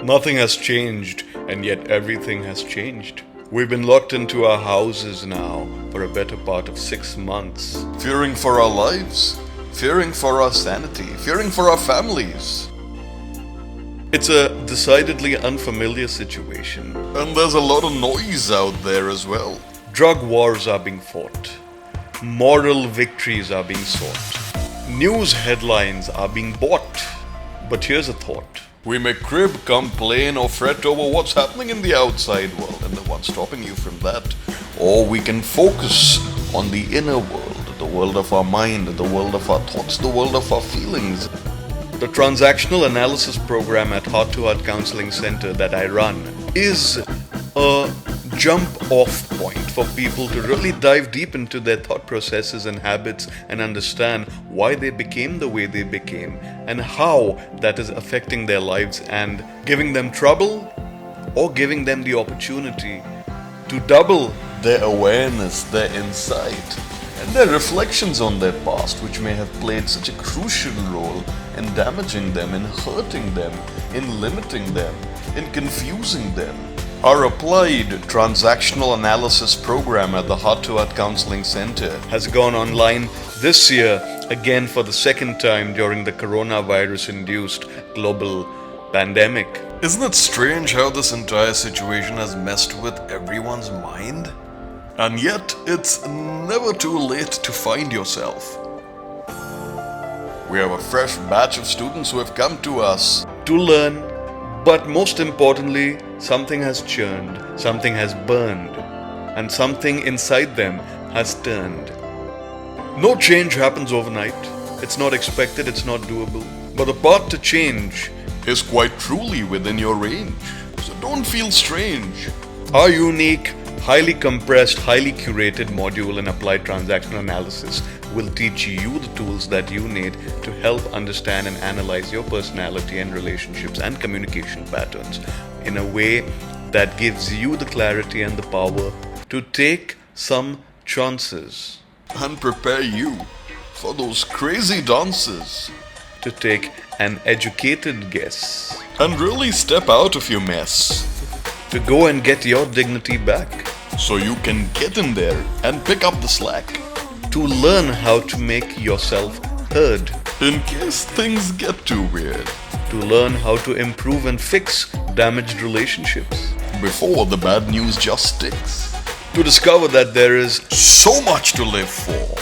Nothing has changed, and yet everything has changed. We've been locked into our houses now for a better part of 6 months, fearing for our lives, fearing for our sanity, fearing for our families. It's a decidedly unfamiliar situation. And there's a lot of noise out there as well. Drug wars are being fought. Moral victories are being sought. News headlines are being bought. But here's a thought. We may crib, complain, or fret over what's happening in the outside world, and the one stopping you from that. Or we can focus on the inner world, the world of our mind, the world of our thoughts, the world of our feelings. The Transactional Analysis program at Heart to Heart Counseling Center that I run is a jump-off point for people to really dive deep into their thought processes and habits and understand why they became the way they became and how that is affecting their lives and giving them trouble or giving them the opportunity to double their awareness, their insight, and their reflections on their past, which may have played such a crucial role in damaging them, in hurting them, in limiting them, in confusing them. Our applied transactional analysis program at the Heart to Heart Counseling Center has gone online this year, again for the second time during the coronavirus-induced global pandemic. Isn't it strange how this entire situation has messed with everyone's mind? And yet, it's never too late to find yourself. We have a fresh batch of students who have come to us to learn, but most importantly, something has churned, something has burned, and something inside them has turned. No change happens overnight. It's not expected, it's not doable. But the path to change is quite truly within your range. So don't feel strange. Our unique, highly compressed, highly curated module in applied transactional analysis will teach you the tools that you need to help understand and analyze your personality and relationships and communication patterns in a way that gives you the clarity and the power to take some chances and prepare you for those crazy dances, to take an educated guess and really step out of your mess, to go and get your dignity back so you can get in there and pick up the slack, to learn how to make yourself heard in case things get too weird, to learn how to improve and fix damaged relationships before the bad news just sticks, to discover that there is so much to live for.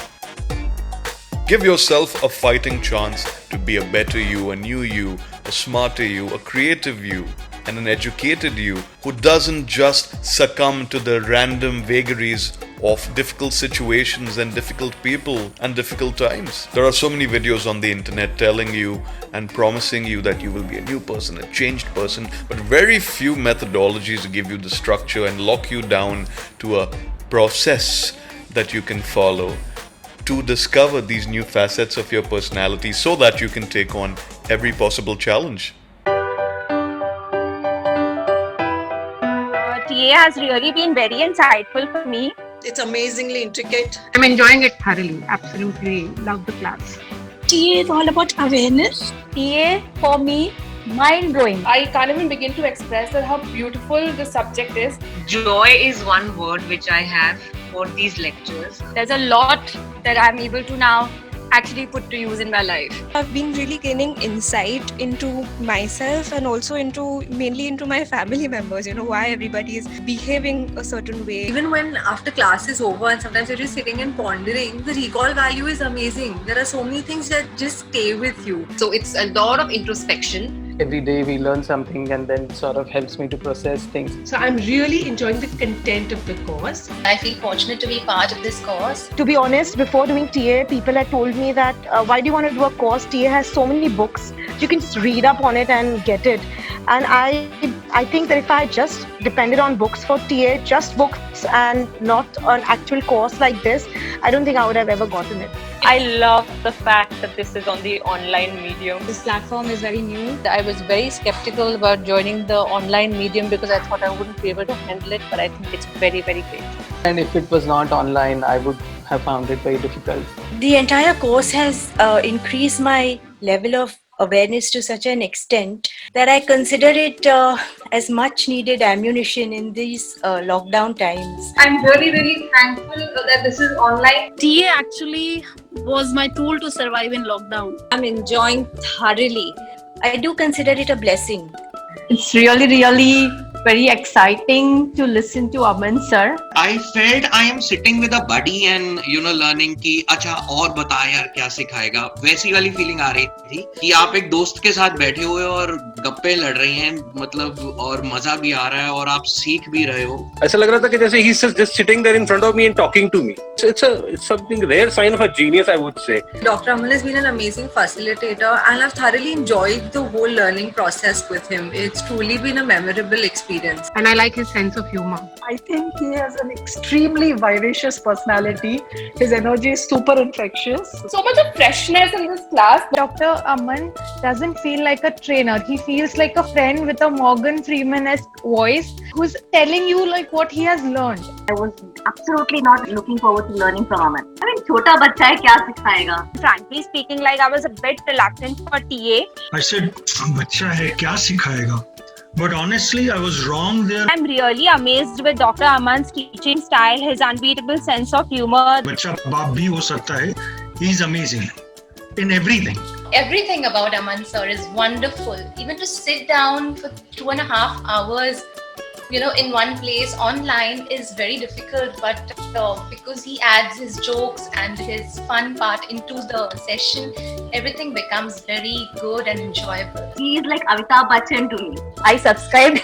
Give yourself a fighting chance to be a better you, a new you, a smarter you, a creative you, and an educated you who doesn't just succumb to the random vagaries of difficult situations and difficult people and difficult times. There are so many videos on the internet telling you and promising you that you will be a new person, a changed person, but very few methodologies to give you the structure and lock you down to a process that you can follow to discover these new facets of your personality so that you can take on every possible challenge. TA has really been very insightful for me. It's amazingly intricate. I'm enjoying it thoroughly. Absolutely love the class. TA is all about awareness. TA for me, mind-blowing. I can't even begin to express that how beautiful the subject is. Joy is one word which I have for these lectures. There's a lot that I'm able to now actually put to use in my life. I've been really gaining insight into myself and also mainly into my family members, why everybody is behaving a certain way. Even when after class is over and sometimes you're just sitting and pondering, the recall value is amazing. There are so many things that just stay with you. So it's a lot of introspection. Every day we learn something and then sort of helps me to process things. So I'm really enjoying the content of the course. I feel fortunate to be part of this course. To be honest, before doing TA, people had told me that why do you want to do a course? TA has so many books. You can just read up on it and get it. And I think that if I just depended on books for TA, just books and not an actual course like this, I don't think I would have ever gotten it. I love the fact that this is on the online medium. This platform is very new. I was very skeptical about joining the online medium because I thought I wouldn't be able to handle it, but I think it's very, very great. And if it was not online, I would have found it very difficult. The entire course has increased my level of awareness to such an extent that I consider it as much needed ammunition in these lockdown times. I'm really, really thankful that this is online. TA actually was my tool to survive in lockdown. I'm enjoying thoroughly. I do consider it a blessing. It's really, really very exciting to listen to Aman sir. I felt I am sitting with a buddy and learning कि अच्छा और बता यार क्या सिखाएगा, वैसी वाली feeling आ रही थी कि आप एक दोस्त के साथ बैठे हुए और गप्पे लड़ रही हैं, मतलब और मजा भी आ रहा है और आप सीख भी रहे हो. ऐसा लग रहा था कि जैसे he's just sitting there in front of me and talking to me. It's something rare sign of a genius, I would say. Dr. Aman has been an amazing facilitator and I've thoroughly enjoyed the whole learning process with him. It's truly been a memorable experience. And I like his sense of humor. I think he has an extremely vivacious personality. His energy is super infectious. So much of freshness in this class. Dr. Aman doesn't feel like a trainer. He feels like a friend with a Morgan Freeman-esque voice who's telling you like what he has learned. I was absolutely not looking forward to learning from Aman. I mean, छोटा बच्चा है क्या सिखाएगा? Frankly speaking, like I was a bit reluctant for TA. I said, बच्चा है क्या सिखाएगा? But honestly, I was wrong there. I'm really amazed with Dr. Aman's teaching style, his unbeatable sense of humor. बच्चा बाप भी हो सकता है. He's amazing in everything. Everything about Aman sir is wonderful. Even to sit down for 2.5 hours, in one place online is very difficult, but because he adds his jokes and his fun part into the session, everything becomes very good and enjoyable. He is like Amitabh Bachchan to me. I subscribed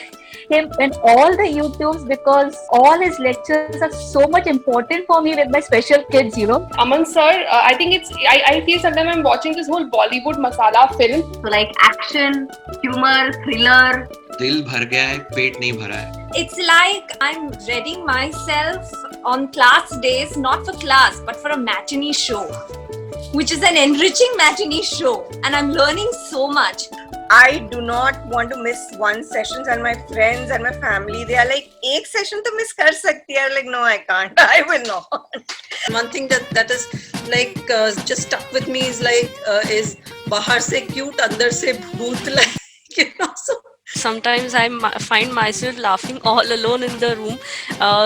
him in all the YouTubes because all his lectures are so much important for me with my special kids, Aman sir, I think I feel sometimes I'm watching this whole Bollywood masala film. So like action, humor, thriller. दिल भर गया है, पेट नहीं भरा है. It's like I'm readying myself on class days, not for class, but for a matinee show, which is an enriching matinee show. And I'm learning so much. I do not want to miss one session, and my friends and my family, they are like, एक session तो miss कर सकती है. Like, no, I can't. I will not. One thing that is like just stuck with me is is बाहर से cute, अंदर से भूत, like, so. Sometimes I find myself laughing all alone in the room.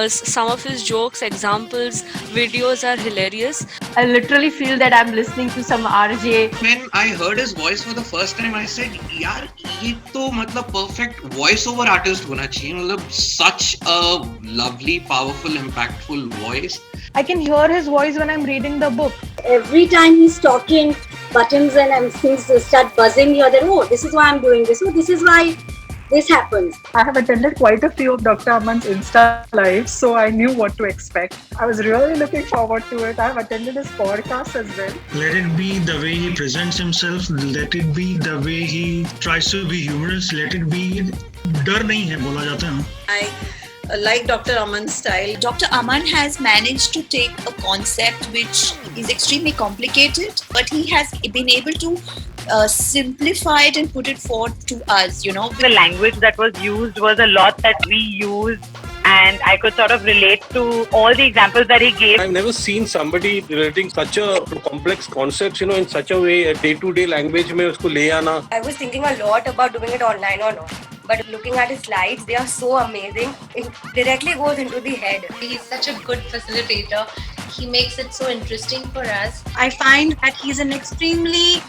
Some of his jokes, examples, videos are hilarious. I literally feel that I'm listening to some RJ. When I heard his voice for the first time, I said, यार ये तो मतलब perfect voiceover artist होना चाहिए. मतलब such a lovely, powerful, impactful voice. I can hear his voice when I'm reading the book. Every time he's talking, buttons and things start buzzing. You're there, oh, this is why I'm doing this. Oh, this is why this happens. I have attended quite a few of Dr. Aman's Insta lives, so I knew what to expect. I was really looking forward to it. I have attended his podcast as well. Let it be the way he presents himself. Let it be the way he tries to be humorous. Let it be. डर नहीं है बोला जाता है. I like Dr. Aman's style. Dr. Aman has managed to take a concept which is extremely complicated, but he has been able to simplify it and put it forth to us, The language that was used was a lot that we use, and I could sort of relate to all the examples that he gave. I've never seen somebody relating such a complex concepts, in such a way, a day-to-day language में उसको ले आना. I was thinking a lot about doing it online or not. But looking at his slides, they are so amazing. It directly goes into the head. He's such a good facilitator. He makes it so interesting for us. I find that he's an extremely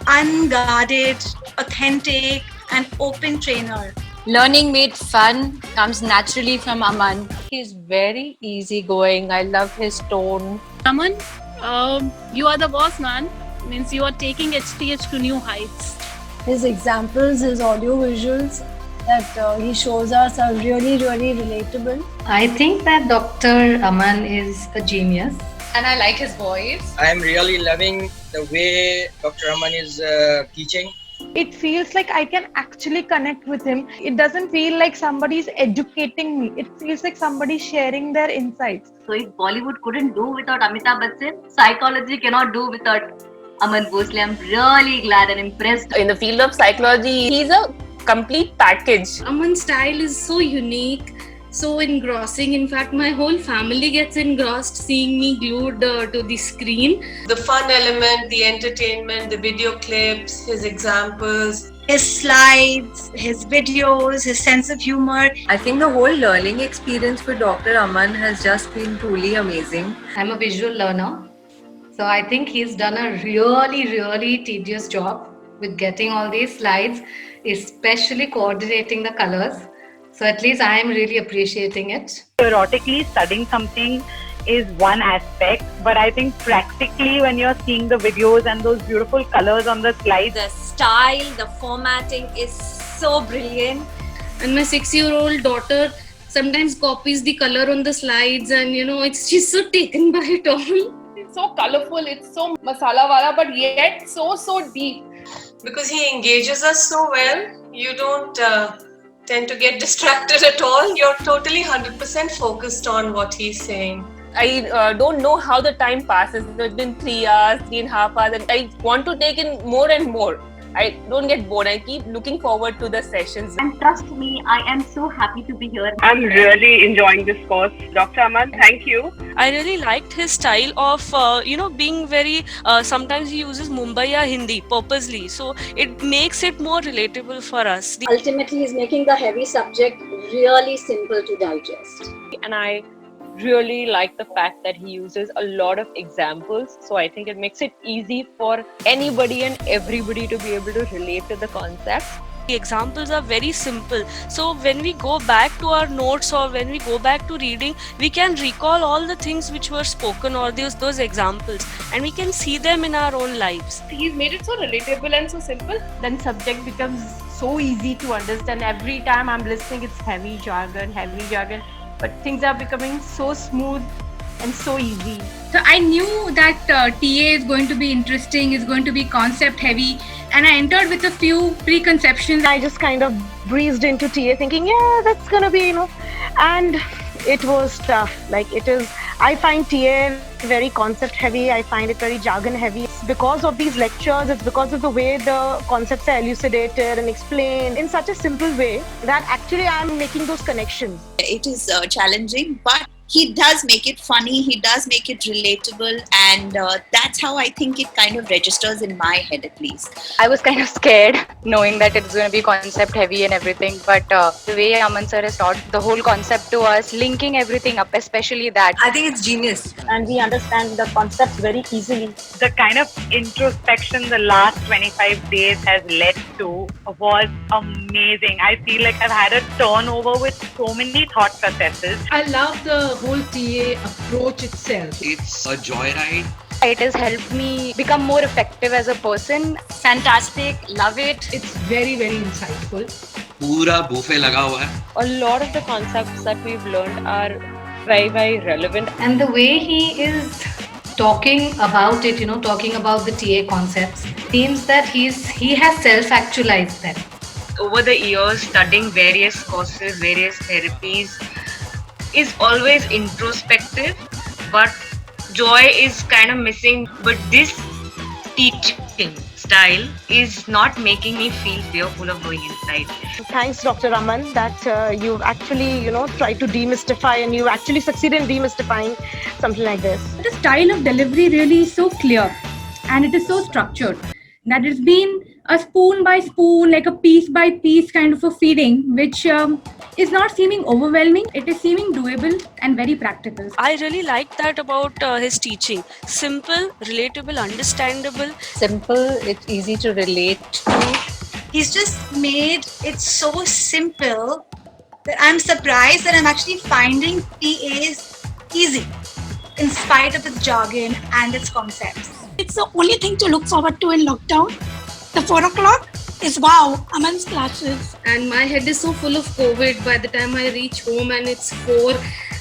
unguarded, authentic, and open trainer. Learning made fun comes naturally from Aman. He's very easygoing. I love his tone. Aman, you are the boss, man. Means you are taking HTH to new heights. His examples, his audio visuals that he shows us are really, really relatable. I think that Dr. Aman is a genius. And I like his voice. I'm really loving the way Dr. Aman is teaching. It feels like I can actually connect with him. It doesn't feel like somebody's educating me. It feels like somebody's sharing their insights. So if Bollywood couldn't do without Amitabh Bachchan, psychology cannot do without Aman Bhosle. I'm really glad and impressed. In the field of psychology, he's a complete package. Aman's style is so unique so engrossing. In fact, my whole family gets engrossed seeing me glued to the screen. The fun element, the entertainment, the video clips, his examples, his slides, his videos, his sense of humor. I think the whole learning experience for Dr. Aman has just been truly amazing. I'm a visual learner, so I think he's done a really tedious job with getting all these slides, especially coordinating the colors. So at least I am really appreciating it. Theoretically, studying something is one aspect, but I think practically when you're seeing the videos and those beautiful colors on the slides, The style, the formatting is so brilliant. And my 6-year-old daughter sometimes copies the color on the slides, and she's so taken by it all. It's so colorful, it's so masala wala, but yet so deep. because he engages us so well, you don't tend to get distracted at all. You're totally 100% focused on what he's saying. I don't know how the time passes. It's been 3 hours, 3.5 hours, and I want to take in more and more. I don't get bored. I keep looking forward to the sessions. And trust me, I am so happy to be here. I'm really enjoying this course. Dr. Aman, thank you. I really liked his style of, being very, sometimes he uses Mumbaiya Hindi purposely. So it makes it more relatable for us. Ultimately, he's making the heavy subject really simple to digest. And I really like the fact that he uses a lot of examples. So I think it makes it easy for anybody and everybody to be able to relate to the concept. The examples are very simple. So when we go back to our notes or when we go back to reading, we can recall all the things which were spoken or those examples, and we can see them in our own lives. He's made it so relatable and so simple. Then subject becomes so easy to understand. Every time I'm listening, it's heavy jargon. But things are becoming so smooth and so easy. So I knew that TA is going to be interesting, is going to be concept heavy, and I entered with a few preconceptions. I just kind of breezed into TA thinking, yeah, that's gonna be, and it was tough. I find TA very concept heavy. I find it very jargon heavy. It's because of these lectures, it's because of the way the concepts are elucidated and explained in such a simple way that actually I'm making those connections. It is challenging, but he does make it funny, he does make it relatable, and that's how I think it kind of registers in my head at least. I was kind of scared knowing that it's going to be concept heavy and everything, but the way Aman sir has taught the whole concept to us, linking everything up, especially that. I think it's genius. And we understand the concepts very easily. The kind of introspection the last 25 days has led to was amazing. I feel like I've had a turnover with so many thought processes. I love the whole TA approach itself. It's a joyride. It has helped me become more effective as a person. Fantastic, love it. It's very insightful. पूरा buffet लगा हुआ है. A lot of the concepts that we've learned are very relevant. And the way he is talking about it, talking about the TA concepts, seems that he has self-actualized them. Over the years, studying various courses, various therapies is always introspective, but joy is kind of missing. But this teaching style is not making me feel fearful of going inside. Thanks, Dr. Aman, that you've actually, tried to demystify, and you actually succeeded in demystifying something like this. The style of delivery really is so clear, and it is so structured that it's been a spoon by spoon, like a piece by piece kind of a feeding, which is not seeming overwhelming. It is seeming doable and very practical. I really like that about his teaching. Simple, relatable, understandable. Simple, it's easy to relate to. He's just made it so simple that I'm surprised that I'm actually finding TAs easy in spite of its jargon and its concepts. It's the only thing to look forward to in lockdown. The 4 o'clock is wow, Aman's classes. And my head is so full of COVID by the time I reach home and it's 4.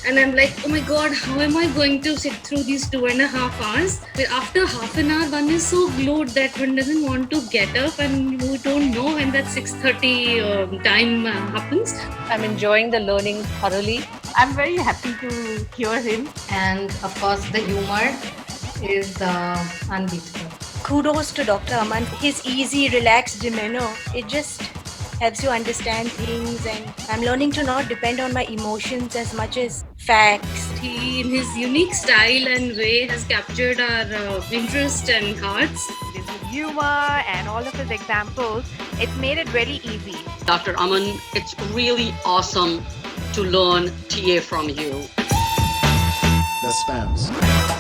And I'm like, oh my God, how am I going to sit through these 2.5 hours? But after half an hour, one is so glued that one doesn't want to get up, and you don't know when that 6:30 time happens. I'm enjoying the learning thoroughly. I'm very happy to hear him. And of course, the humor is unbeatable. Kudos to Dr. Aman. His easy, relaxed demeanor, it just helps you understand things, and I'm learning to not depend on my emotions as much as facts. He, in his unique style and way, has captured our interest and hearts. His humor and all of his examples, it's made it very easy. Dr. Aman, it's really awesome to learn TA from you. The spams.